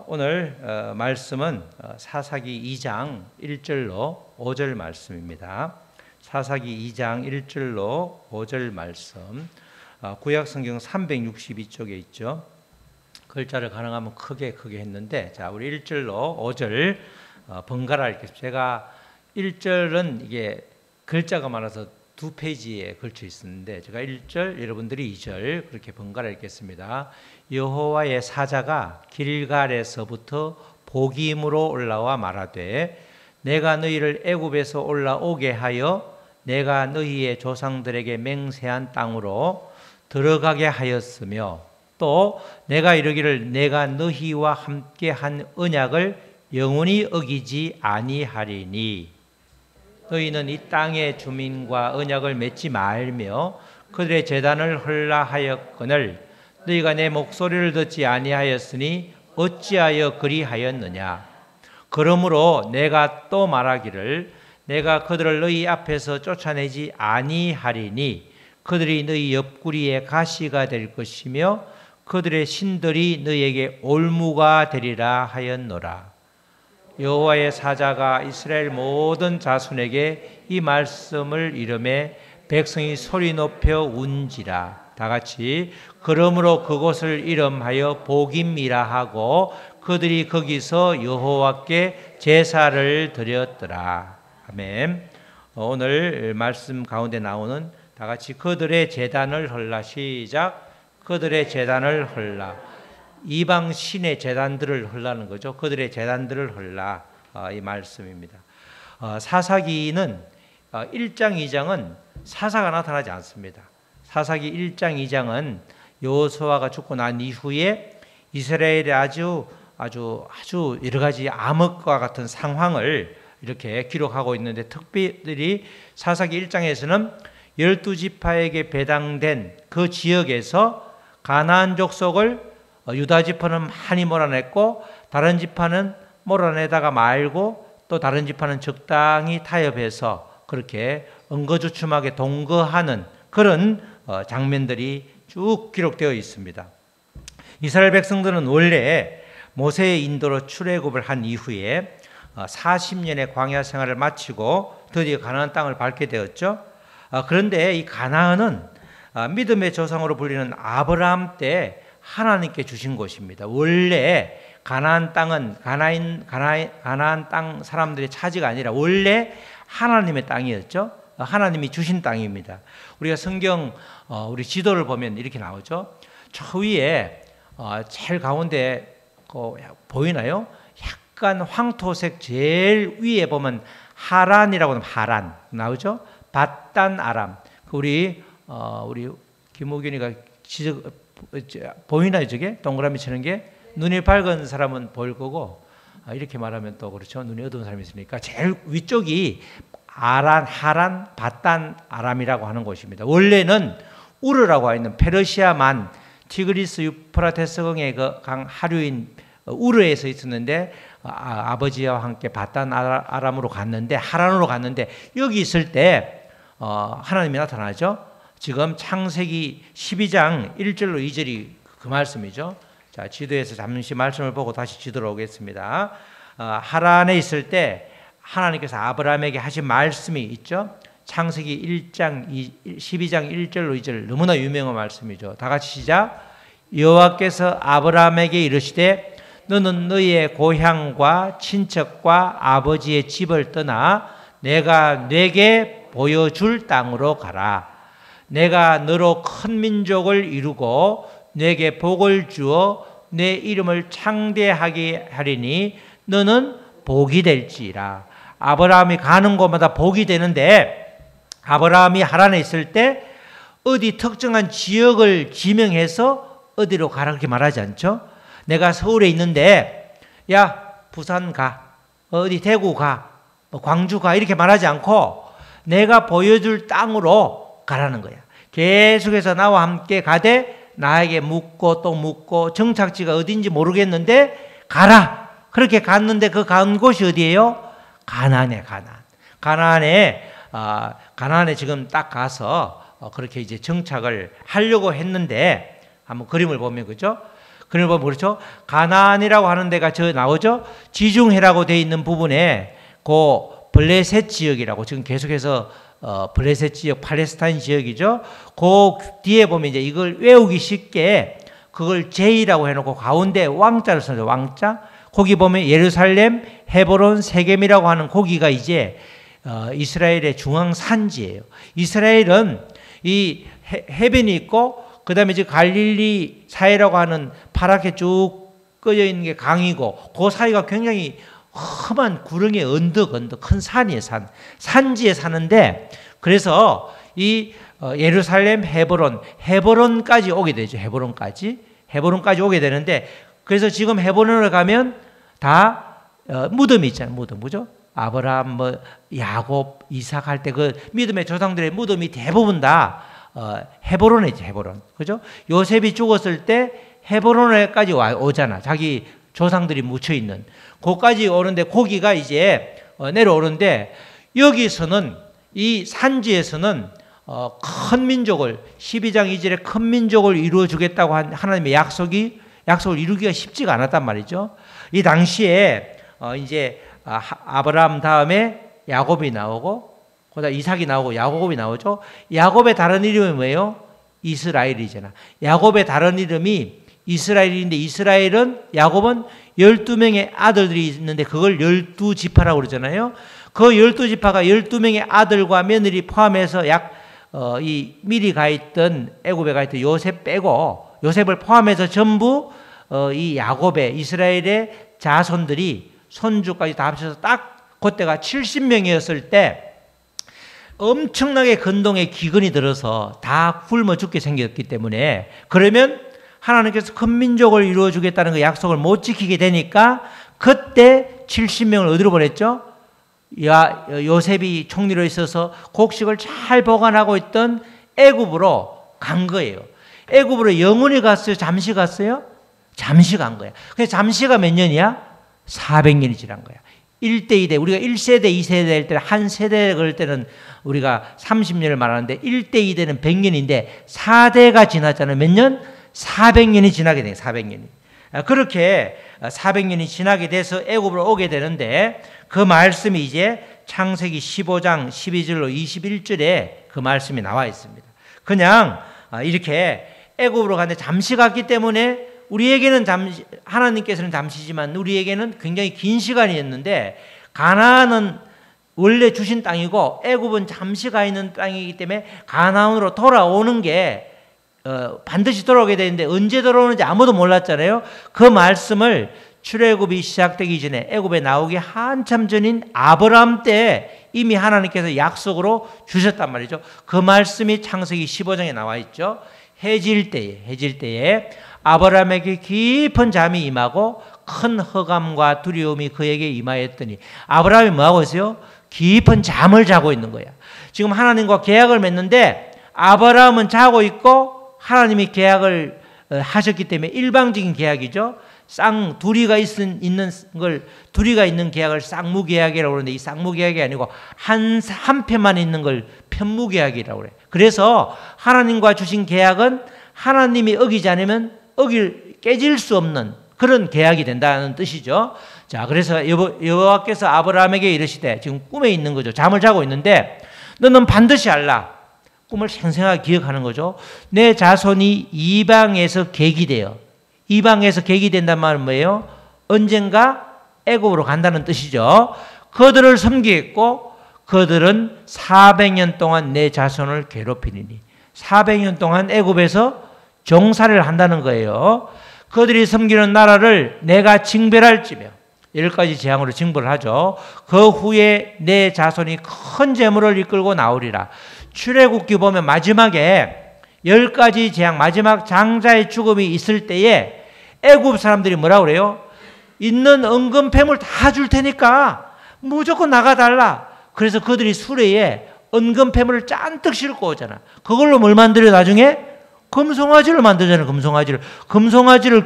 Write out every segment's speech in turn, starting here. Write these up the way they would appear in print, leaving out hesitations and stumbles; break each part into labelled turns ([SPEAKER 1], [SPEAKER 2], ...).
[SPEAKER 1] 오늘 말씀은 사사기 2장 1절로 5절 말씀입니다. 사사기 2장 1절로 5절 말씀, 구약성경 362쪽에 있죠. 글자를 가능하면 크게 했는데, 자, 우리 1절로 5절 번갈아 읽겠습니다. 제가 1절은 이게 글자가 많아서 두 페이지에 걸쳐 있었는데, 제가 1절, 여러분들이 2절 그렇게 번갈아 읽겠습니다. 여호와의 사자가 길갈에서부터 보김으로 올라와 말하되, 내가 너희를 애굽에서 올라오게 하여 내가 너희의 조상들에게 맹세한 땅으로 들어가게 하였으며, 또 내가 이르기를 내가 너희와 함께 한 언약을 영원히 어기지 아니하리니, 너희는 이 땅의 주민과 언약을 맺지 말며 그들의 제단을 헐라 하였거늘 너희가 내 목소리를 듣지 아니하였으니 어찌하여 그리하였느냐. 그러므로 내가 또 말하기를 내가 그들을 너희 앞에서 쫓아내지 아니하리니 그들이 너희 옆구리에 가시가 될 것이며 그들의 신들이 너희에게 올무가 되리라 하였노라. 여호와의 사자가 이스라엘 모든 자손에게 이 말씀을 이르매 백성이 소리 높여 운지라. 다 같이 그러므로 그곳을 이름하여 보김이라 하고 그들이 거기서 여호와께 제사를 드렸더라. 아멘. 오늘 말씀 가운데 나오는 다 같이 그들의 제단을 헐라. 시작. 그들의 제단을 헐라. 이방 신의 제단들을 헐라는 거죠. 그들의 제단들을 헐라, 이 말씀입니다. 사사기는 1장 2장은 사사가 나타나지 않습니다. 사사기 1장 2장은 여호수아가 죽고 난 이후에 이스라엘의 아주 여러 가지 암흑과 같은 상황을 이렇게 기록하고 있는데, 특별히 사사기 1장에서는 12지파에게 배당된 그 지역에서 가나안 족속을 유다 지파는 많이 몰아냈고 다른 지파는 몰아내다가 말고 또 다른 지파는 적당히 타협해서 그렇게 응거주춤하게 동거하는 그런 장면들이 쭉 기록되어 있습니다. 이스라엘 백성들은 원래 모세의 인도로 출애굽을 한 이후에 40년의 광야 생활을 마치고 드디어 가나안 땅을 밟게 되었죠. 그런데 이 가나안은 믿음의 조상으로 불리는 아브라함 때 하나님께 주신 곳입니다. 원래 가나안 땅은 가나안 땅 사람들의 차지가 아니라 원래 하나님의 땅이었죠. 하나님이 주신 땅입니다. 우리가 성경 우리 지도를 보면 이렇게 나오죠. 저 위에 제일 가운데 보이나요? 약간 황토색 제일 위에 보면 하란이라고 하면 하란 나오죠. 밧단 아람. 우리 김호균이가 보이나요? 저게 동그라미 치는 게 눈이 밝은 사람은 보일 거고, 이렇게 말하면 또 그렇죠. 눈이 어두운 사람이 있으니까 제일 위쪽이 하란, 밧단 아람이라고 하는 곳입니다. 원래는 우르라고 하는 페르시아만 티그리스 유프라테스강의 그 강 하류인 우르에서 있었는데 아버지와 함께 밧단 아람으로 갔는데 하란으로 갔는데 여기 있을 때 하나님이 나타나죠. 지금 창세기 12장 1절로 2절이 그 말씀이죠. 자, 지도에서 잠시 말씀을 보고 다시 지도로 오겠습니다. 하란에 있을 때 하나님께서 아브라함에게 하신 말씀이 있죠. 창세기 12장 1절로 2절 너무나 유명한 말씀이죠. 다 같이 시작. 여호와께서 아브라함에게 이르시되 너는 너희의 고향과 친척과 아버지의 집을 떠나 내가 네게 보여줄 땅으로 가라. 내가 너로 큰 민족을 이루고 내게 복을 주어 내 이름을 창대하게 하리니 너는 복이 될지라. 아브라함이 가는 곳마다 복이 되는데, 아브라함이 하란에 있을 때 어디 특정한 지역을 지명해서 어디로 가라 그렇게 말하지 않죠. 내가 서울에 있는데 야 부산 가, 어디 대구 가, 광주 가 이렇게 말하지 않고 내가 보여줄 땅으로 가라는 거야. 계속해서 나와 함께 가되 나에게 묻고 또 묻고 정착지가 어딘지 모르겠는데 가라. 그렇게 갔는데 그 간 곳이 어디예요? 가나안에 가나안에 지금 딱 가서 그렇게 이제 정착을 하려고 했는데, 한번 그림을 보면 그죠? 그러면 그렇죠. 가나안이라고 하는 데가 저 나오죠. 지중해라고 되어 있는 부분에 그 블레셋 지역이라고 지금 계속해서 블레셋 지역, 팔레스타인 지역이죠. 그 뒤에 보면 이제 이걸 외우기 쉽게 그걸 J라고 해놓고 가운데 왕자를 써요. 왕자. 거기 보면 예루살렘, 헤브론, 세겜이라고 하는 거기가 이제 이스라엘의 중앙 산지예요. 이스라엘은 이 해변이 있고 그 다음에 이제 갈릴리 사이라고 하는 파랗게 쭉 꺼져 있는 게 강이고 그 사이가 굉장히 험한 구릉의 언덕 큰 산이에요. 산지에 사는데 그래서 이 예루살렘, 헤브론까지 오게 되죠. 헤브론까지 오게 되는데 그래서 지금 헤브론을 가면 다 무덤이 있잖아요. 무덤 그죠? 아브라함, 야곱, 이삭 할 때 그 믿음의 조상들의 무덤이 대부분 다 헤브론에 있죠. 헤브론 그죠? 요셉이 죽었을 때 헤브론에까지 오잖아. 자기 조상들이 묻혀 있는 거기까지 오는데 거기가 이제 내려오는데 여기서는 이 산지에서는 큰 민족을 12장 2절에 큰 민족을 이루어 주겠다고 한 하나님의 약속을 이루기가 쉽지가 않았단 말이죠. 이 당시에 이제 아브라함 다음에 야곱이 나오고 그다음 이삭이 나오고 야곱이 나오죠. 야곱의 다른 이름이 뭐예요? 이스라엘이잖아. 야곱의 다른 이름이 이스라엘인데 이스라엘은 야곱은 12명의 아들들이 있는데 그걸 12지파라고 그러잖아요. 그 12지파가 12명의 아들과 며느리 포함해서 이 미리 가 있던 애굽에 가 있던 요셉 빼고 요셉을 포함해서 전부 이 야곱의 이스라엘의 자손들이 손주까지 다 합쳐서 딱 그때가 70명이었을 때 엄청나게 근동의 기근이 들어서 다 굶어 죽게 생겼기 때문에 그러면 하나님께서 큰 민족을 이루어 주겠다는 그 약속을 못 지키게 되니까 그때 70명을 어디로 보냈죠? 요셉이 총리로 있어서 곡식을 잘 보관하고 있던 애굽으로 간 거예요. 애굽으로 영원히 갔어요? 잠시 갔어요? 잠시 간 거야. 근데 잠시가 몇 년이야? 400년이 지난 거야. 1대 2대 우리가 1세대 2세대 할 때는 한 세대 그럴 때는 우리가 30년을 말하는데 1대 2대는 100년인데 4대가 지났잖아요. 몇 년? 400년이 지나게 돼요. 400년이. 그렇게 400년이 지나게 돼서 애굽으로 오게 되는데 그 말씀이 이제 창세기 15장 12절로 21절에 그 말씀이 나와 있습니다. 그냥 이렇게 애굽으로 갔는데 잠시 갔기 때문에 우리에게는 하나님께서는 잠시지만 우리에게는 굉장히 긴 시간이었는데 가나안은 원래 주신 땅이고 애굽은 잠시 가 있는 땅이기 때문에 가나안으로 돌아오는 게 반드시 돌아오게 되는데 언제 돌아오는지 아무도 몰랐잖아요. 그 말씀을 출애굽이 시작되기 전에 애굽에 나오기 한참 전인 아브라함 때 이미 하나님께서 약속으로 주셨단 말이죠. 그 말씀이 창세기 15장에 나와 있죠. 해질 때에 아브라함에게 깊은 잠이 임하고 큰 허감과 두려움이 그에게 임하였더니 아브라함이 뭐하고 있어요? 깊은 잠을 자고 있는 거야. 지금 하나님과 계약을 맺는데 아브라함은 자고 있고 하나님이 계약을 하셨기 때문에 일방적인 계약이죠. 둘이가 있는 계약을 쌍무계약이라고 그러는데 이 쌍무계약이 아니고 한 편만 있는 걸 편무계약이라고 그래. 그래서 하나님과 주신 계약은 하나님이 어기지 않으면 깨질 수 없는 그런 계약이 된다는 뜻이죠. 자, 그래서 여호와께서 아브라함에게 이르시되 지금 꿈에 있는 거죠. 잠을 자고 있는데 너는 반드시 알라. 꿈을 생생하게 기억하는 거죠. 내 자손이 이방에서 계기돼요. 이방에서 계기된단 말은 뭐예요? 언젠가 애굽으로 간다는 뜻이죠. 그들을 섬기겠고 그들은 400년 동안 내 자손을 괴롭히리니 400년 동안 애굽에서 종살이를 한다는 거예요. 그들이 섬기는 나라를 내가 징벌할지며 10가지 재앙으로 징벌을 하죠. 그 후에 내 자손이 큰 재물을 이끌고 나오리라. 출애굽기 보면 마지막에 10가지 재앙, 마지막 장자의 죽음이 있을 때에 애굽 사람들이 뭐라고 그래요? 있는 은금패물 다 줄 테니까 무조건 나가달라. 그래서 그들이 수레에 은금패물을 잔뜩 싣고 오잖아. 그걸로 뭘 만들어 나중에? 금송아지를 만들잖아요. 금송아지를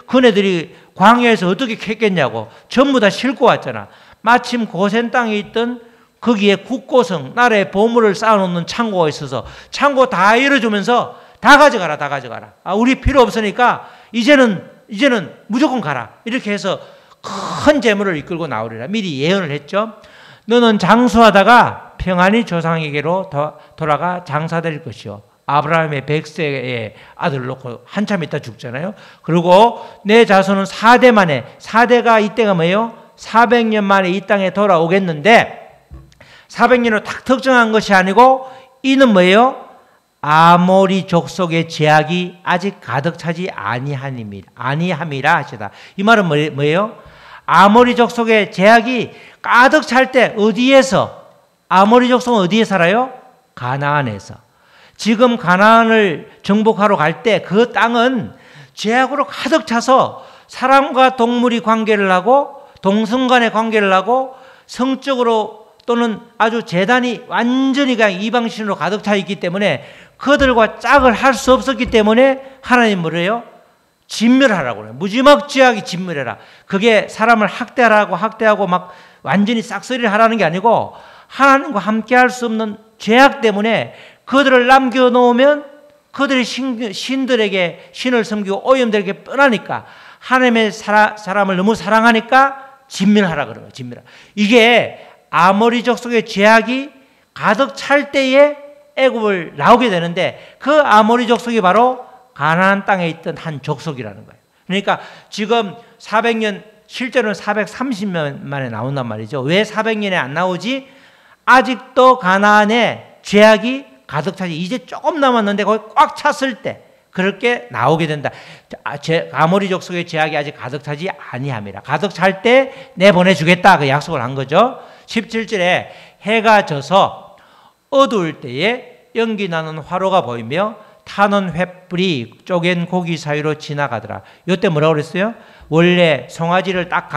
[SPEAKER 1] 그네들이 광야에서 어떻게 캤겠냐고 전부 다 싣고 왔잖아. 마침 고센 땅에 있던 거기에 국고성 나라의 보물을 쌓아놓는 창고가 있어서 창고 다 열어주면서 다 가져가라. 우리 필요 없으니까 이제는 이제는 무조건 가라. 이렇게 해서 큰 재물을 이끌고 나오리라. 미리 예언을 했죠. 너는 장수하다가 평안히 조상에게로 돌아가 장사될 것이요. 아브라함의 100세의 아들을 놓고 한참 있다 죽잖아요. 그리고 내 자손은 4대 만에, 4대가 이때가 뭐예요? 400년 만에 이 땅에 돌아오겠는데 400년으로 딱 특정한 것이 아니고 이는 뭐예요? 아모리 족속의 제약이 아직 가득 차지 아니함이라 하시다. 이 말은 뭐예요? 아모리 족속의 제약이 가득 찰 때 어디에서? 아모리 족속은 어디에 살아요? 가나안에서. 지금 가나안을 정복하러 갈 때 그 땅은 제약으로 가득 차서 사람과 동물이 관계를 하고 동성 간의 관계를 하고 성적으로 또는 아주 재단이 완전히 그냥 이방신으로 가득 차 있기 때문에 그들과 짝을 할 수 없었기 때문에 하나님 뭐래요? 진멸하라고 그래요. 무지막지하게 진멸해라. 그게 사람을 학대하고 막 완전히 싹쓸이를 하라는 게 아니고 하나님과 함께 할 수 없는 죄악 때문에 그들을 남겨놓으면 그들이 신들에게 신을 섬기고 오염되게 뻔하니까 하나님의 사람을 너무 사랑하니까 진멸하라 그래요. 진멸하라. 이게 아모리 족속의 죄악이 가득 찰 때에 애굽을 나오게 되는데 그 아모리 족속이 바로 가나안 땅에 있던 한 족속이라는 거예요. 그러니까 지금 400년 실제로는 430년 만에 나온단 말이죠. 왜 400년에 안 나오지? 아직도 가나안에 죄악이 가득 차지 이제 조금 남았는데 거기 꽉 찼을 때 그렇게 나오게 된다. 아모리 족속의 죄악이 아직 가득 차지 아니함이라. 가득 찰 때 내보내주겠다 그 약속을 한 거죠. 17절에 해가 져서 어두울 때에 연기 나는 화로가 보이며 타는 횃불이 쪼갠 고기 사이로 지나가더라. 이때 뭐라고 그랬어요? 원래 송아지를 딱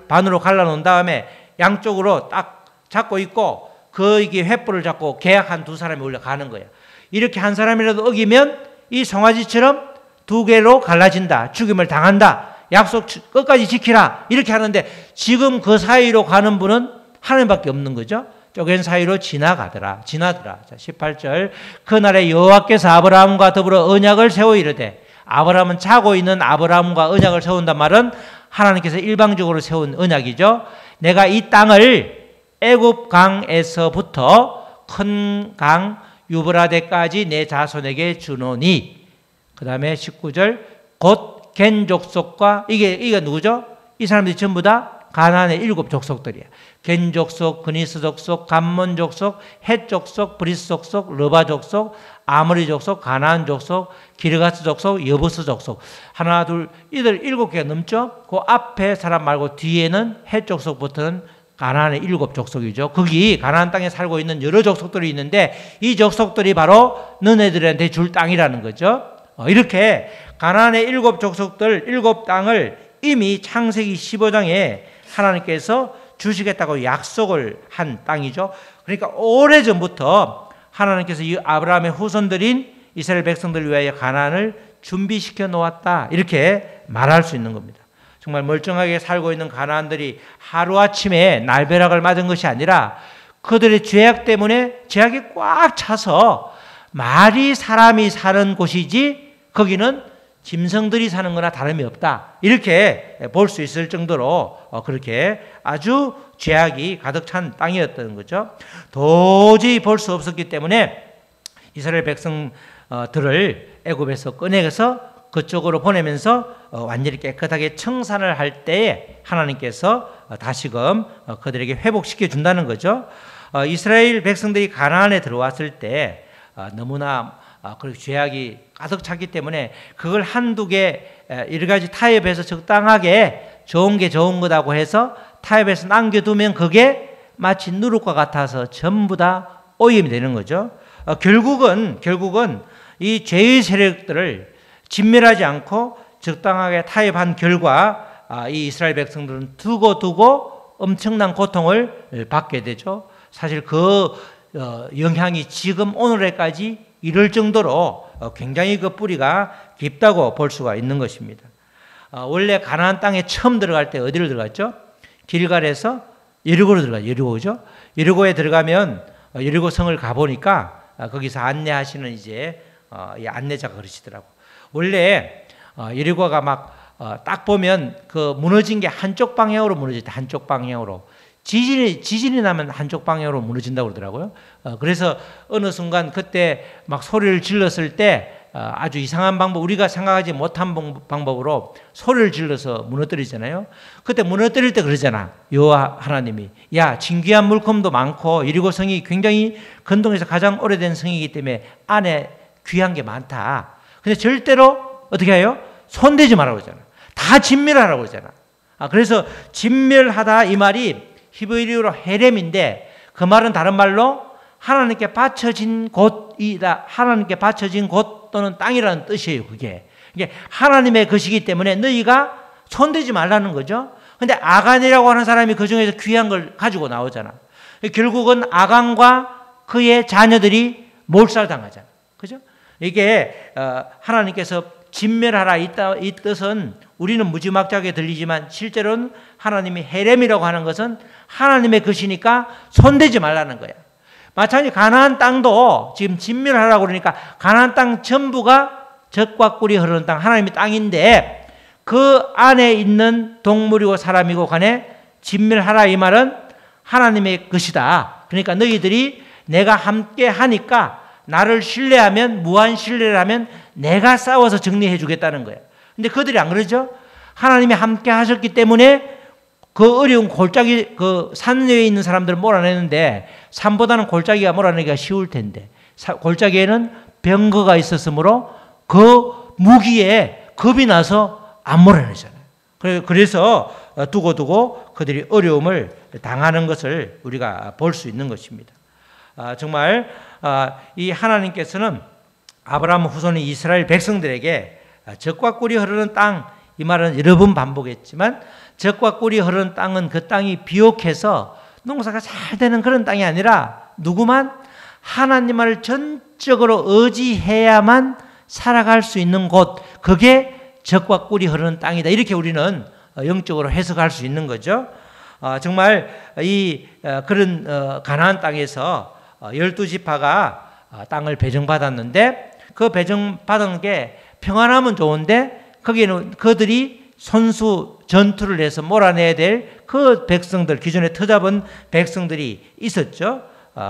[SPEAKER 1] 반으로 갈라놓은 다음에 양쪽으로 딱 잡고 있고 거기 횃불을 잡고 계약한 두 사람이 올라가는 거예요. 이렇게 한 사람이라도 어기면 이 송아지처럼 두 개로 갈라진다. 죽임을 당한다. 약속 끝까지 지키라. 이렇게 하는데 지금 그 사이로 가는 분은 하나님밖에 없는 거죠. 쪼갠 사이로 지나더라. 자, 18절. 그날에 여호와께서 아브라함과 더불어 언약을 세워 이르되 아브라함은 자고 있는 아브라함과 언약을 세운단 말은 하나님께서 일방적으로 세운 언약이죠. 내가 이 땅을 애굽 강에서부터 큰 강 유브라데까지 내 자손에게 주노니 그 다음에 19절 곧 겐 족속과 이게 누구죠? 이 사람들이 전부 다 가나안의 7 족속들이에요. 겐 족속, 그니스 족속, 감몬 족속, 헷 족속, 브리스 족속, 르바 족속, 아모리 족속, 가나안 족속, 기르가스 족속, 여부스 족속. 하나, 둘, 이들 7개가 넘죠? 그 앞에 사람 말고 뒤에는 헷 족속부터는 가나안의 7 족속이죠. 거기 가나안 땅에 살고 있는 여러 족속들이 있는데 이 족속들이 바로 너네들한테 줄 땅이라는 거죠. 이렇게 가나안의 7 족속들 7 땅을 이미 창세기 15장에 하나님께서 주시겠다고 약속을 한 땅이죠. 그러니까 오래전부터 하나님께서 이 아브라함의 후손들인 이스라엘 백성들을 위하여 가나안을 준비시켜 놓았다. 이렇게 말할 수 있는 겁니다. 정말 멀쩡하게 살고 있는 가나안들이 하루아침에 날벼락을 맞은 것이 아니라 그들의 죄악 때문에 죄악이 꽉 차서 말이 사람이 사는 곳이지 거기는 짐승들이 사는 거나 다름이 없다. 이렇게 볼 수 있을 정도로 그렇게 아주 죄악이 가득 찬 땅이었던 거죠. 도저히 볼 수 없었기 때문에 이스라엘 백성들을 애굽에서 꺼내서 그쪽으로 보내면서 완전히 깨끗하게 청산을 할 때에 하나님께서 다시금 그들에게 회복시켜 준다는 거죠. 이스라엘 백성들이 가나안에 들어왔을 때 너무나 그리고 죄악이 가득 찼기 때문에 그걸 한두 개 여러 가지 타협해서 적당하게 좋은 게 좋은 거다고 해서 타협해서 남겨두면 그게 마치 누룩과 같아서 전부 다 오염이 되는 거죠. 결국은 이 죄의 세력들을 진멸하지 않고 적당하게 타협한 결과 이 이스라엘 백성들은 두고 엄청난 고통을 받게 되죠. 사실 그 영향이 지금 오늘에까지 이를 정도로 굉장히 그 뿌리가 깊다고 볼 수가 있는 것입니다. 원래 가나안 땅에 처음 들어갈 때 어디를 들어갔죠? 길갈에서 여리고로 들어가죠. 여리고죠. 여리고에 들어가면 여리고 성을 가보니까 거기서 안내하시는 이제 이 안내자가 그러시더라고. 원래 여리고가 막 딱 보면 그 무너진 게 한쪽 방향으로 무너질 때 한쪽 방향으로 지진이 나면 한쪽 방향으로 무너진다고 그러더라고요. 그래서 어느 순간 그때 막 소리를 질렀을 때 아주 이상한 방법, 우리가 생각하지 못한 방법으로 소리를 질러서 무너뜨리잖아요. 그때 무너뜨릴 때 그러잖아. 여호와 하나님이, 야, 진귀한 물품도 많고 여리고 성이 굉장히 근동에서 가장 오래된 성이기 때문에 안에 귀한 게 많다. 근데 절대로 어떻게 해요? 손대지 말라고 그러잖아. 다 진멸하라고 그러잖아. 그래서 진멸하다 이 말이 히브리어로 헤렘인데 그 말은 다른 말로 하나님께 바쳐진 곳이다. 하나님께 바쳐진 곳 또는 땅이라는 뜻이에요. 그게. 이게 하나님의 것이기 때문에 너희가 손대지 말라는 거죠. 근데 아간이라고 하는 사람이 그 중에서 귀한 걸 가지고 나오잖아. 결국은 아간과 그의 자녀들이 몰살당하잖아. 그죠? 이게 하나님께서 진멸하라 이 뜻은 우리는 무지막지하게 들리지만 실제로는 하나님이 헤렘이라고 하는 것은 하나님의 것이니까 손대지 말라는 거야. 마찬가지 가나안 땅도 지금 진멸하라고 그러니까 가나안 땅 전부가 젖과 꿀이 흐르는 땅, 하나님의 땅인데 그 안에 있는 동물이고 사람이고 간에 진멸하라 이 말은 하나님의 것이다. 그러니까 너희들이 내가 함께 하니까 나를 신뢰하면, 무한 신뢰를 하면 내가 싸워서 정리해 주겠다는 거야. 근데 그들이 안 그러죠? 하나님이 함께 하셨기 때문에 그 어려운 골짜기, 그 산 위에 있는 사람들을 몰아내는데 산보다는 골짜기가 몰아내기가 쉬울 텐데 골짜기에는 병거가 있었으므로 그 무기에 겁이 나서 안 몰아내잖아요. 그래서 두고두고 그들이 어려움을 당하는 것을 우리가 볼 수 있는 것입니다. 정말 이 하나님께서는 아브라함 후손인 이스라엘 백성들에게 젖과 꿀이 흐르는 땅, 이 말은 여러 번 반복했지만 젖과 꿀이 흐르는 땅은 그 땅이 비옥해서 농사가 잘 되는 그런 땅이 아니라 누구만 하나님을 전적으로 의지해야만 살아갈 수 있는 곳, 그게 젖과 꿀이 흐르는 땅이다. 이렇게 우리는 영적으로 해석할 수 있는 거죠. 정말 이 그런 가나안 땅에서 12지파가 땅을 배정받았는데 그 배정받은 게 평안하면 좋은데 거기에는 그들이 손수 전투를 해서 몰아내야 될 그 백성들, 기존에 터잡은 백성들이 있었죠.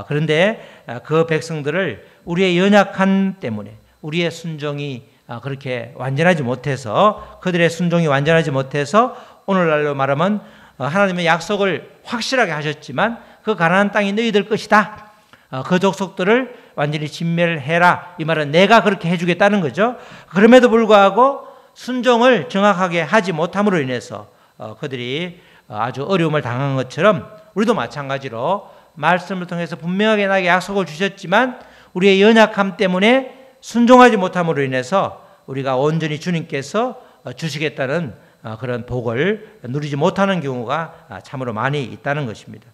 [SPEAKER 1] 그런데 그 백성들을 우리의 연약함 때문에 우리의 순종이 그렇게 완전하지 못해서, 그들의 순종이 완전하지 못해서 오늘날로 말하면 하나님의 약속을 확실하게 하셨지만 그 가나안 땅이 너희들 것이다. 그 족속들을 완전히 진멸해라. 이 말은 내가 그렇게 해주겠다는 거죠. 그럼에도 불구하고 순종을 정확하게 하지 못함으로 인해서 그들이 아주 어려움을 당한 것처럼 우리도 마찬가지로 말씀을 통해서 분명하게 나에게 약속을 주셨지만 우리의 연약함 때문에 순종하지 못함으로 인해서 우리가 온전히 주님께서 주시겠다는 그런 복을 누리지 못하는 경우가 참으로 많이 있다는 것입니다.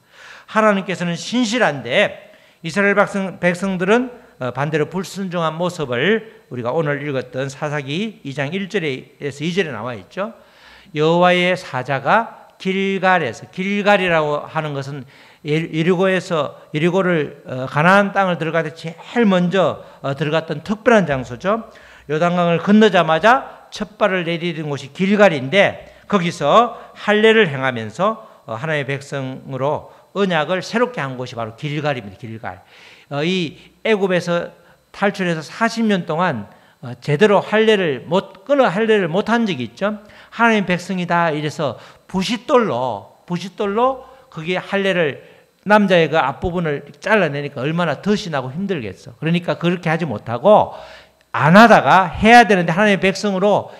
[SPEAKER 1] 하나님께서는 신실한데 이스라엘 백성들은 반대로 불순종한 모습을 우리가 오늘 읽었던 사사기 2장 1절에서 2절에 나와 있죠. 여호와의 사자가 길갈에서, 길갈이라고 하는 것은 여리고를 가나안 땅을 들어갈 때 제일 먼저 들어갔던 특별한 장소죠. 요단강을 건너자마자 첫 발을 내디딘 곳이 길갈인데 거기서 할례를 행하면서 하나님의 백성으로 언약을 새롭게 한 곳이 바로 길갈입니다. 길갈. 이 애굽에서 탈출해서 40년 동안 제대로 할례를 못한 적이 있죠. 하나님 백성이다 이래서 부싯돌로 거기에 할례를, 남자의 그 앞부분을 잘라내니까 얼마나 덫이 나고 힘들겠어. 그러니까 그렇게 하지 못하고 안 하다가 해야 되는데 하나님의 백성으로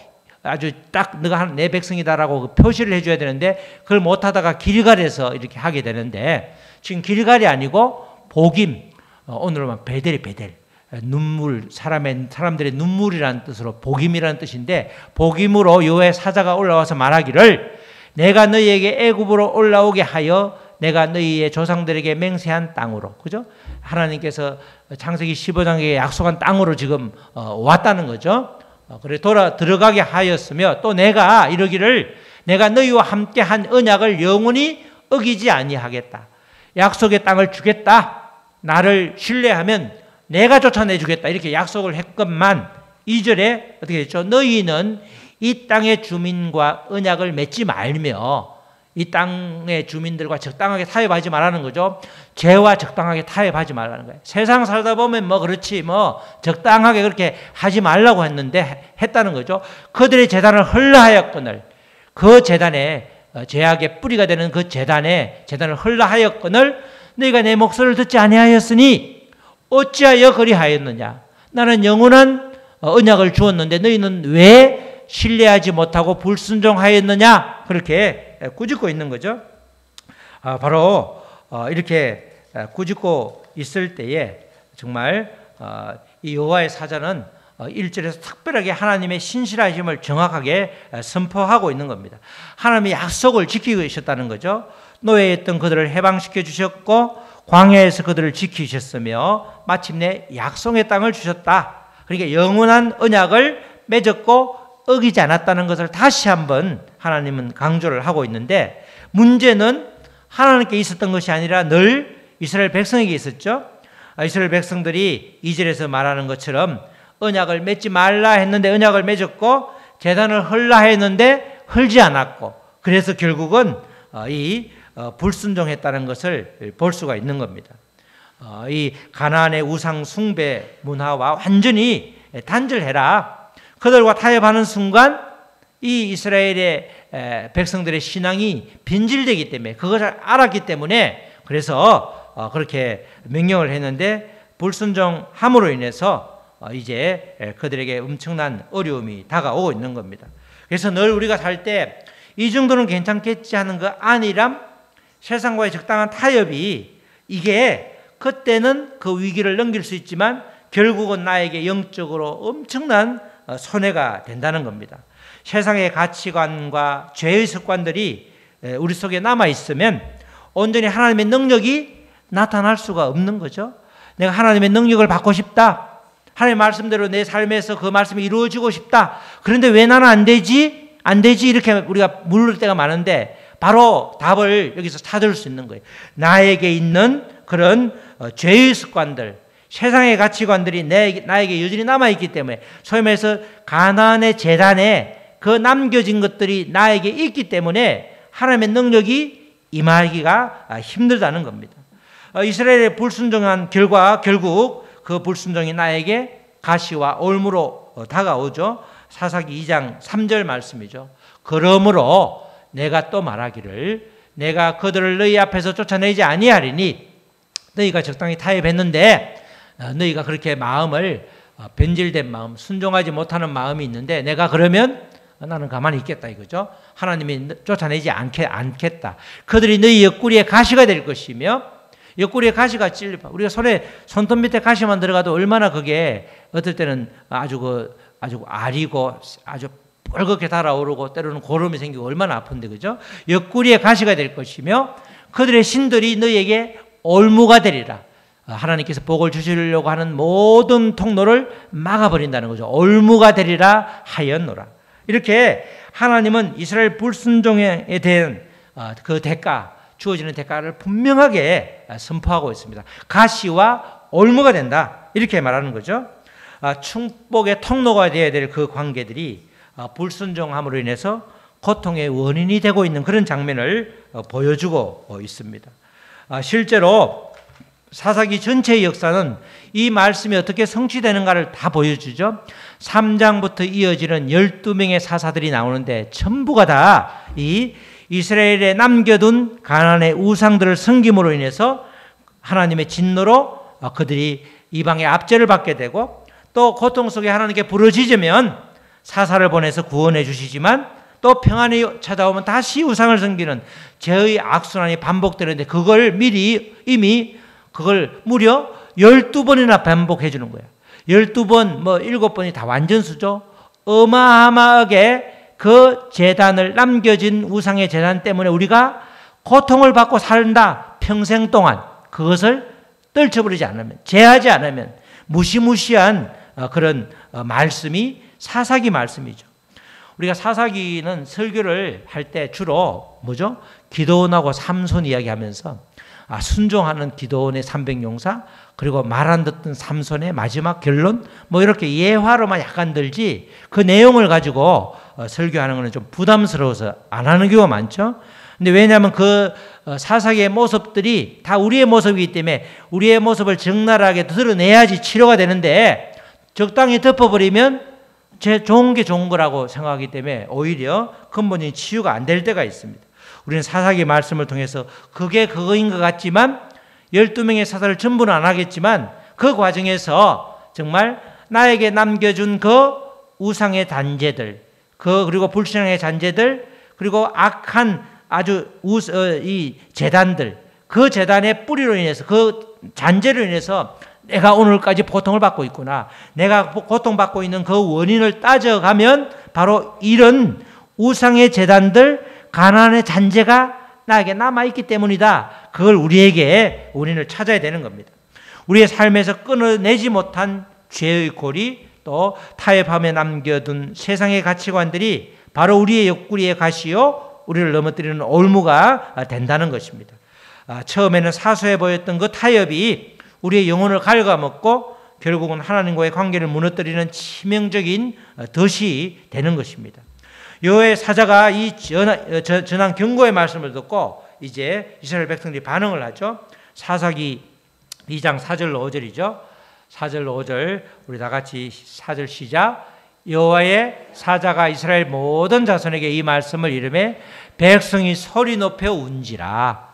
[SPEAKER 1] 아주 딱 너가 내 백성이다라고 그 표시를 해줘야 되는데 그걸 못하다가 길갈에서 이렇게 하게 되는데 지금 길갈이 아니고 복임, 오늘은 베델이 베델, 눈물, 사람들의 눈물이라는 뜻으로 복임이라는 뜻인데 복임으로 여호와의 사자가 올라와서 말하기를 내가 너희에게 애굽으로 올라오게 하여 내가 너희의 조상들에게 맹세한 땅으로, 그죠? 하나님께서 창세기 15장에 약속한 땅으로 지금 왔다는 거죠. 그래 들어가게 하였으며 또 내가 이러기를 내가 너희와 함께 한 언약을 영원히 어기지 아니하겠다. 약속의 땅을 주겠다. 나를 신뢰하면 내가 쫓아내 주겠다. 이렇게 약속을 했건만 2절에 어떻게 됐죠? 너희는 이 땅의 주민과 언약을 맺지 말며 이 땅의 주민들과 적당하게 타협하지 말라는 거죠. 죄와 적당하게 타협하지 말라는 거예요. 세상 살다 보면 뭐 그렇지 뭐 적당하게 그렇게 하지 말라고 했다는 거죠. 그들의 재단을 헐라하였거늘 그 재단에 죄악의 뿌리가 되는 그 재단을 헐라하였거늘 너희가 내 목소리를 듣지 아니하였으니 어찌하여 그리하였느냐. 나는 영원한 언약을 주었는데 너희는 왜 신뢰하지 못하고 불순종하였느냐. 그렇게 꾸짖고 있는 거죠. 바로 이렇게 꾸짖고 있을 때에 정말 이 여호와의 사자는 1절에서 특별하게 하나님의 신실하심을 정확하게 선포하고 있는 겁니다. 하나님의 약속을 지키고 계셨다는 거죠. 노예에 있던 그들을 해방시켜 주셨고 광야에서 그들을 지키셨으며 마침내 약속의 땅을 주셨다. 그러니까 영원한 언약을 맺었고 어기지 않았다는 것을 다시 한번 하나님은 강조를 하고 있는데, 문제는 하나님께 있었던 것이 아니라 늘 이스라엘 백성에게 있었죠. 이스라엘 백성들이 2절에서 말하는 것처럼 언약을 맺지 말라 했는데 언약을 맺었고 제단을 헐라 했는데 헐지 않았고, 그래서 결국은 이 불순종했다는 것을 볼 수가 있는 겁니다. 이 가나안의 우상 숭배 문화와 완전히 단절해라. 그들과 타협하는 순간 이 이스라엘의 백성들의 신앙이 빈질되기 때문에, 그것을 알았기 때문에 그래서 그렇게 명령을 했는데, 불순종함으로 인해서 이제 그들에게 엄청난 어려움이 다가오고 있는 겁니다. 그래서 늘 우리가 살 때 이 정도는 괜찮겠지 하는 그 안일함, 세상과의 적당한 타협이, 이게 그때는 그 위기를 넘길 수 있지만 결국은 나에게 영적으로 엄청난 손해가 된다는 겁니다. 세상의 가치관과 죄의 습관들이 우리 속에 남아있으면 온전히 하나님의 능력이 나타날 수가 없는 거죠. 내가 하나님의 능력을 받고 싶다. 하나님의 말씀대로 내 삶에서 그 말씀이 이루어지고 싶다. 그런데 왜 나는 안 되지? 안 되지? 이렇게 우리가 물을 때가 많은데 바로 답을 여기서 찾을 수 있는 거예요. 나에게 있는 그런 죄의 습관들, 세상의 가치관들이 나에게 여전히 남아있기 때문에, 소위 말해서 가나안의 재단에 그 남겨진 것들이 나에게 있기 때문에 하나님의 능력이 임하기가 힘들다는 겁니다. 이스라엘의 불순종한 결과 결국 그 불순종이 나에게 가시와 올무로 다가오죠. 사사기 2장 3절 말씀이죠. 그러므로 내가 또 말하기를 내가 그들을 너희 앞에서 쫓아내지 아니하리니, 너희가 적당히 타협했는데 너희가 그렇게 마음을 변질된 마음, 순종하지 못하는 마음이 있는데 내가 그러면 나는 가만히 있겠다 이거죠. 하나님이 쫓아내지 않겠다. 그들이 너희 옆구리에 가시가 될 것이며, 옆구리에 가시가 찔려. 우리가 손톱 밑에 가시만 들어가도 얼마나 그게 어떨 때는 아주 아리고 아주 뻘겋게 달아오르고 때로는 고름이 생기고 얼마나 아픈데, 그죠? 옆구리에 가시가 될 것이며 그들의 신들이 너희에게 올무가 되리라. 하나님께서 복을 주시려고 하는 모든 통로를 막아버린다는 거죠. 올무가 되리라 하였노라. 이렇게 하나님은 이스라엘 불순종에 대한 그 대가, 주어지는 대가를 분명하게 선포하고 있습니다. 가시와 올무가 된다, 이렇게 말하는 거죠. 축복의 통로가 되어야 될 그 관계들이 불순종함으로 인해서 고통의 원인이 되고 있는 그런 장면을 보여주고 있습니다. 실제로 사사기 전체의 역사는 이 말씀이 어떻게 성취되는가를 다 보여주죠. 3장부터 이어지는 12명의 사사들이 나오는데 전부가 다 이 이스라엘에 남겨둔 가나안의 우상들을 섬김으로 인해서 하나님의 진노로 그들이 이방의 압제를 받게 되고, 또 고통 속에 하나님께 부르짖으면 사사를 보내서 구원해 주시지만 또 평안이 찾아오면 다시 우상을 섬기는 죄의 악순환이 반복되는데, 그걸 미리 이미 그걸 무려 12번이나 반복해 주는 거예요. 12번, 7번이 다 완전수죠. 어마어마하게 그 제단을, 남겨진 우상의 제단 때문에 우리가 고통을 받고 산다. 평생 동안 그것을 떨쳐버리지 않으면, 제하지 않으면 무시무시한 그런 말씀이 사사기 말씀이죠. 우리가 사사기는 설교를 할 때 주로 뭐죠? 기도원하고 삼손 이야기하면서 순종하는 기도원의 300용사, 그리고 말 안 듣던 삼손의 마지막 결론, 이렇게 예화로만 약간 들지 그 내용을 가지고 설교하는 것은 좀 부담스러워서 안 하는 경우가 많죠. 근데 왜냐하면 그 사사기의 모습들이 다 우리의 모습이기 때문에 우리의 모습을 적나라하게 드러내야지 치료가 되는데 적당히 덮어버리면 좋은 게 좋은 거라고 생각하기 때문에 오히려 근본적인 치유가 안 될 때가 있습니다. 우리는 사사기 말씀을 통해서 그게 그거인 것 같지만 12명의 사사를 전부는 안 하겠지만 그 과정에서 정말 나에게 남겨준 그 우상의 잔재들, 그리고 불신앙의 잔재들, 그리고 악한 아주 이 재단들, 그 재단의 뿌리로 인해서, 그 잔재로 인해서 내가 오늘까지 고통을 받고 있구나. 내가 고통받고 있는 그 원인을 따져가면 바로 이런 우상의 재단들, 가난의 잔재가 나에게 남아있기 때문이다. 그걸 우리에게 원인을 찾아야 되는 겁니다. 우리의 삶에서 끊어내지 못한 죄의 고리, 또 타협하며 남겨둔 세상의 가치관들이 바로 우리의 옆구리에 가시어 우리를 넘어뜨리는 올무가 된다는 것입니다. 처음에는 사소해 보였던 그 타협이 우리의 영혼을 갉아먹고 결국은 하나님과의 관계를 무너뜨리는 치명적인 덫이 되는 것입니다. 여호와의 사자가 이 전한 경고의 말씀을 듣고 이제 이스라엘 백성들이 반응을 하죠. 사사기 2장 4절로 5절이죠. 4절로 5절 우리 다 같이 4절 시작. 여호와의 사자가 이스라엘 모든 자손에게 이 말씀을 이르매 백성이 소리 높여 운지라.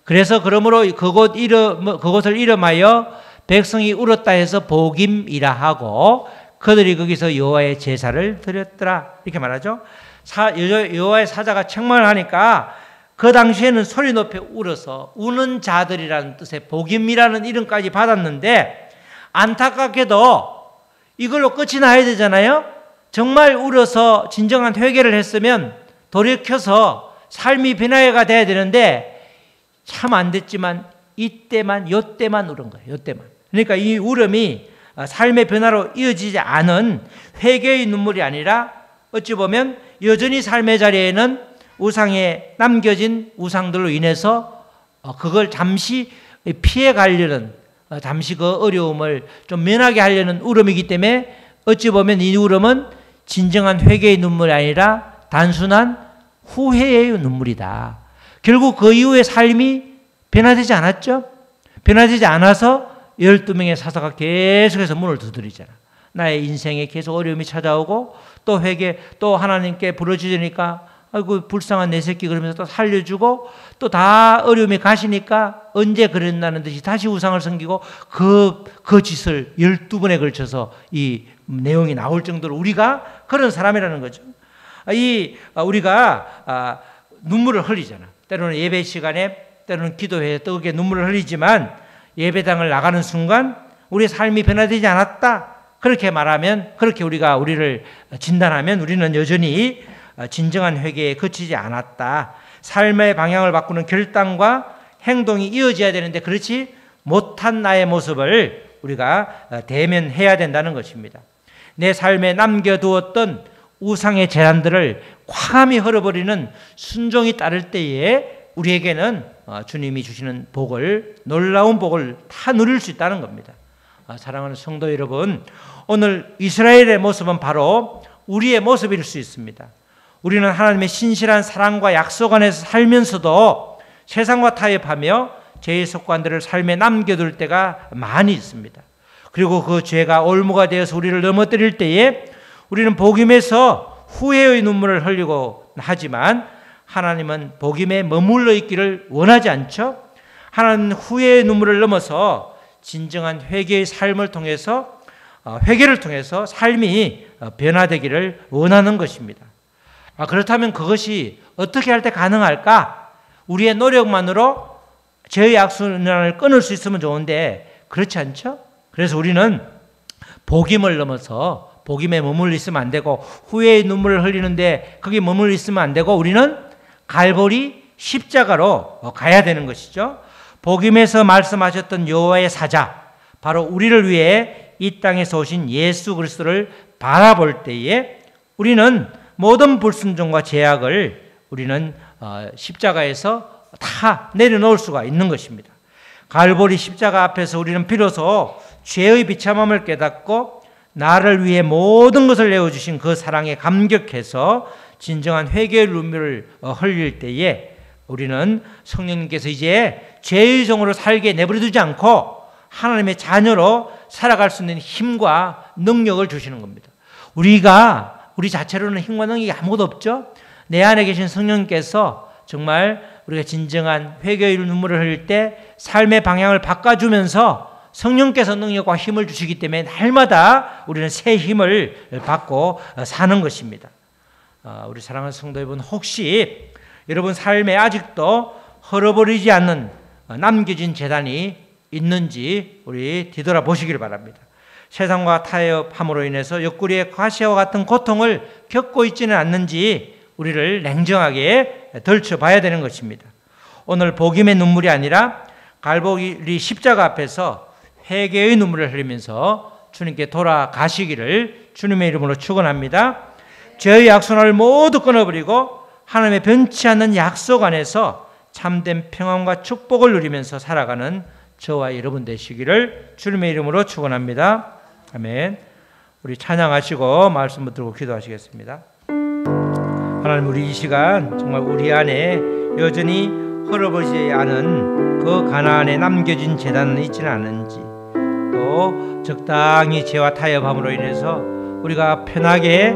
[SPEAKER 1] 그래서 그러므로 그곳을 이름하여 백성이 울었다 해서 복임이라 하고 그들이 거기서 여호와의 제사를 드렸더라. 이렇게 말하죠. 여호와의 사자가 책망을 하니까 그 당시에는 소리 높여 울어서 우는 자들이라는 뜻의 복임이라는 이름까지 받았는데 안타깝게도 이걸로 끝이 나야 되잖아요. 정말 울어서 진정한 회개를 했으면 돌이켜서 삶이 변화가 돼야 되는데 참 안 됐지만 이때만 울은 거예요. 이때만. 그러니까 이 울음이 삶의 변화로 이어지지 않은 회개의 눈물이 아니라 어찌 보면 여전히 삶의 자리에는 우상에 남겨진 우상들로 인해서 그걸 잠시 피해 가려는, 잠시 그 어려움을 좀 면하게 하려는 울음이기 때문에 어찌 보면 이 울음은 진정한 회개의 눈물이 아니라 단순한 후회의 눈물이다. 결국 그 이후의 삶이 변화되지 않았죠. 변화되지 않아서 12명의 사사가 계속해서 문을 두드리잖아. 나의 인생에 계속 어려움이 찾아오고 또 회개, 또 하나님께 부르짖으니까 아이고 불쌍한 내 새끼 그러면서 또 살려주고 또 다 어려움이 가시니까 언제 그랬나는 듯이 다시 우상을 섬기고 그 짓을 12번에 걸쳐서 이 내용이 나올 정도로 우리가 그런 사람이라는 거죠. 우리가 눈물을 흘리잖아. 때로는 예배 시간에, 때로는 기도회에 뜨겁게 눈물을 흘리지만 예배당을 나가는 순간 우리의 삶이 변화되지 않았다. 그렇게 말하면, 그렇게 우리를 진단하면 우리는 여전히 진정한 회개에 그치지 않았다. 삶의 방향을 바꾸는 결단과 행동이 이어져야 되는데 그렇지 못한 나의 모습을 우리가 대면해야 된다는 것입니다. 내 삶에 남겨두었던 우상의 재난들을 과감히 헐어버리는 순종이 따를 때에 우리에게는 주님이 주시는 복을, 놀라운 복을 다 누릴 수 있다는 겁니다. 사랑하는 성도 여러분, 오늘 이스라엘의 모습은 바로 우리의 모습일 수 있습니다. 우리는 하나님의 신실한 사랑과 약속 안에서 살면서도 세상과 타협하며 죄의 습관들을 삶에 남겨둘 때가 많이 있습니다. 그리고 그 죄가 올무가 되어서 우리를 넘어뜨릴 때에 우리는 복임에서 후회의 눈물을 흘리고 하지만 하나님은 복임에 머물러 있기를 원하지 않죠. 하나님은 후회의 눈물을 넘어서 진정한 회개의 삶을 통해서 회개를 통해서 삶이 변화되기를 원하는 것입니다. 그렇다면 그것이 어떻게 할 때 가능할까? 우리의 노력만으로 죄의 악순환을 끊을 수 있으면 좋은데 그렇지 않죠? 그래서 우리는 복임을 넘어서 복임에 머물러 있으면 안 되고 후회의 눈물을 흘리는데 거기 머물러 있으면 안 되고 우리는 갈보리 십자가로 가야 되는 것이죠. 복임에서 말씀하셨던 여호와의 사자, 바로 우리를 위해 이 땅에서 오신 예수 그리스도를 바라볼 때에 우리는 모든 불순종과 죄악을 우리는 십자가에서 다 내려놓을 수가 있는 것입니다. 갈보리 십자가 앞에서 우리는 비로소 죄의 비참함을 깨닫고 나를 위해 모든 것을 내어주신 그 사랑에 감격해서 진정한 회개의 눈물을 흘릴 때에 우리는 성령님께서 이제 죄의 종으로 살게 내버려두지 않고 하나님의 자녀로 살아갈 수 있는 힘과 능력을 주시는 겁니다. 우리 자체로는 힘과 능력이 아무것도 없죠. 내 안에 계신 성령님께서 정말 우리가 진정한 회개의 눈물을 흘릴 때 삶의 방향을 바꿔주면서 성령께서 능력과 힘을 주시기 때문에 날마다 우리는 새 힘을 받고 사는 것입니다. 우리 사랑하는 성도 여러분, 혹시 여러분 삶에 아직도 헐어버리지 않는 남겨진 재단이 있는지 우리 뒤돌아보시길 바랍니다. 세상과 타협함으로 인해서 옆구리의 과시와 같은 고통을 겪고 있지는 않는지 우리를 냉정하게 들춰봐야 되는 것입니다. 오늘 복음의 눈물이 아니라 갈보리 십자가 앞에서 회개의 눈물을 흘리면서 주님께 돌아가시기를 주님의 이름으로 축원합니다. 죄의 약속을 모두 끊어버리고 하나님의 변치 않는 약속 안에서 참된 평안과 축복을 누리면서 살아가는 저와 여러분 되시기를 주님의 이름으로 축원합니다. 아멘. 우리 찬양하시고 말씀 붙들고 기도하시겠습니다. 하나님, 우리 이 시간 정말 우리 안에 여전히 헐어버리지 않은 그 가나안에 남겨진 재단은 있지는 않은지, 또 적당히 죄와 타협함으로 인해서 우리가 편하게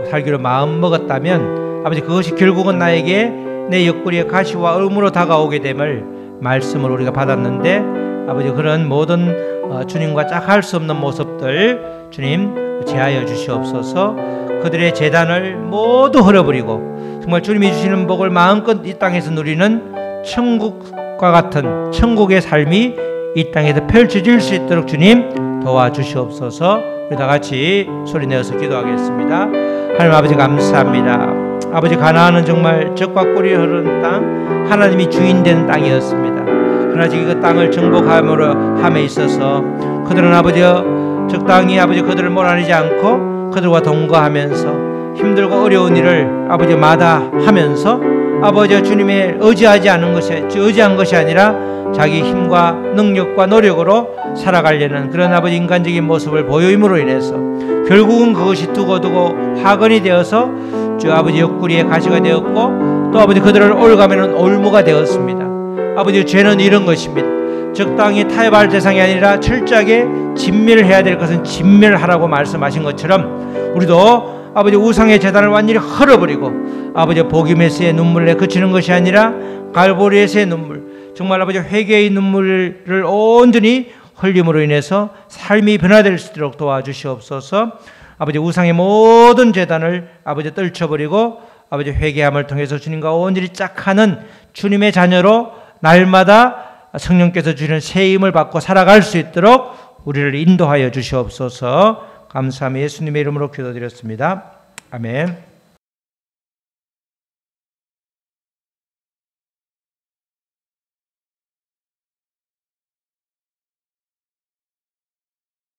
[SPEAKER 1] 살기로 마음 먹었다면 아버지, 그것이 결국은 나에게 내 옆구리에 가시와 얼음으로 다가오게 됨을 말씀을 우리가 받았는데, 아버지, 그런 모든 주님과 짝할 수 없는 모습들 주님 제하여 주시옵소서. 그들의 재단을 모두 헐어버리고 정말 주님이 주시는 복을 마음껏 이 땅에서 누리는 천국과 같은 천국의 삶이 이 땅에서 펼쳐질 수 있도록 주님 도와주시옵소서. 우리 다 같이 소리내어서 기도하겠습니다. 하나님 아버지, 감사합니다. 아버지, 가나안은 정말 젖과 꿀이 흐르는 땅, 하나님이 주인 되는 땅이었습니다. 그러나 지금 그 땅을 정복함으로 함에 있어서 그들은 아버지 적당히 아버지 그들을 몰아내지 않고 그들과 동거하면서 힘들고 어려운 일을 아버지 마다하면서 아버지 주님의 의지한 것이 아니라 자기 힘과 능력과 노력으로 살아가려는 그런 아버지 인간적인 모습을 보여임으로 인해서 결국은 그것이 두고두고 화근이 되어서 주 아버지 옆구리에 가시가 되었고, 또 아버지 그들을 올가매는 올무가 되었습니다. 아버지, 죄는 이런 것입니다. 적당히 타협할 대상이 아니라 철저하게 진멸해야 될 것은 진멸하라고 말씀하신 것처럼 우리도 아버지 우상의 재단을 완전히 헐어버리고 아버지 복음에서의 눈물에 그치는 것이 아니라 갈보리에서의 눈물, 정말 아버지 회개의 눈물을 온전히 흘림으로 인해서 삶이 변화될 수 있도록 도와주시옵소서. 아버지, 우상의 모든 재단을 아버지 떨쳐버리고 아버지 회개함을 통해서 주님과 온전히 짝하는 주님의 자녀로 날마다 성령께서 주시는 새 힘을 받고 살아갈 수 있도록 우리를 인도하여 주시옵소서. 감사하며 예수님의 이름으로 기도드렸습니다. 아멘.